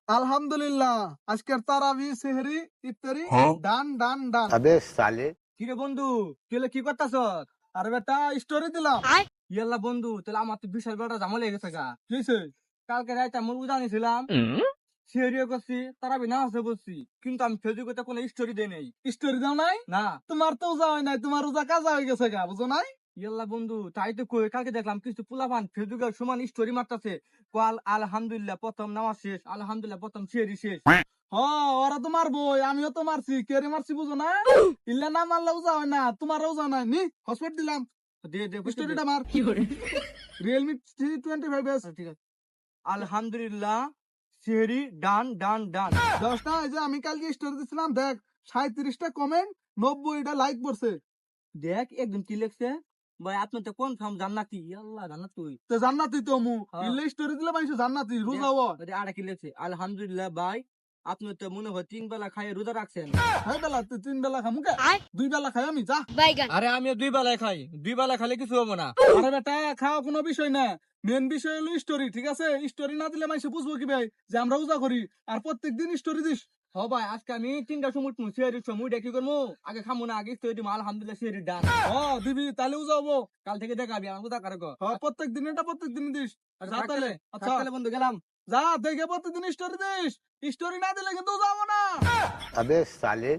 আলহামদুলিল্লাহ আজকের তারাবি সেহরি ইফতারি ডান ডান ডান। अबे साले কিরে বন্ধু তুই কি করতাছ? আর বেটা স্টোরি দিলাম। ইয়াল্লা বন্ধু তাহলে আমার তো বিশাল বড় ঝামেলা লেগে গেছে গা। কি হইছে? কালকে রাতে আমি উদা নিয়েছিলাম, সিঁড়িও করছি, তারা বিনা হাসে বলছি, কিন্তু আমি ফেসবুকে কোনো স্টোরি দেই নাই। স্টোরি দাও নাই? না তোমার তো উজা হয় নাই, তোমার উজা কাজা হয়ে গেছে গা, বুঝো নাই? ইয়াল্লা বন্ধু তাই তো কই, কালকে দেখলাম কিছু পোলাপান ফেসবুকে সমান স্টোরি মারতাছে, কল আলহামদুলিল্লাহ প্রথম নামাজ শেষ, আলহামদুলিল্লাহ প্রথম সিঁড়ি শেষ। হ, ওরা তো মারবো, আমিও তো মারছি, কেরে মারছি বুঝো না? ইল্লা না মারলে উজা হয় না, তোমার উজা নাই নি। হসপিটাল দিলাম, দে দে স্টোরিটা মার। Realme 325s। ঠিক আছে। আলহামদুলিল্লাহ সিঁড়ি ডান ডান ডান। 10টা এই যে আমি কালকে স্টোরি দিছিলাম, দেখ 37টা কমেন্ট, 90টা লাইক পড়ছে। দেখ একদম কি লেখছে, ভাই আপনি তো কনফার্ম জান্নাতি। আল্লাহ জান্নাত তুই তো জান্নাতি তো মু হ্যাঁ। ইল্লে স্টোরি দিলে মানুষ জান্নাতি রোজা হয়। আর কি লেখছে, আলহামদুলিল্লাহ ভাই আপনি তো মনে হয় 3 বেলা খাইয়ে রোজা রাখছেন। খাই বেলা তুই 3 বেলা খামু কে? 2 বেলা খাই আমি, যা। আরে আমিও 2 বেলায় খাই, 2 বেলা খাইলে কিছু হবে না। আরে বেটা খাওয়া কোনো বিষয় না, মেন বিষয় হলো স্টোরি, ঠিক আছে? স্টোরি না দিলে মানুষ বুঝবো কি ভাই যে আমরা রোজা করি, আর প্রত্যেকদিন স্টোরি দিস। হ ভাই আজকে আমি 3টার সময় উঠবো, সিয়ারির সময় উঠে কি করবো, আগে খামো না, আগে তো দিবো আলহামদুলিল্লাহ সিয়ারির ডান। দিবি তাহলে উজা হবো। কাল থেকে দেখাবি আমার কোথা কারো। প্রত্যেক দিন এটা প্রত্যেক দিন দিস। যা তাহলে। আচ্ছা তাহলে বন্ধু গেলাম। যা, দেখে প্রত্যেকদিন স্টোরি দিস। স্টোরি না দিলে কিন্তু উজা হবো না। अबे साले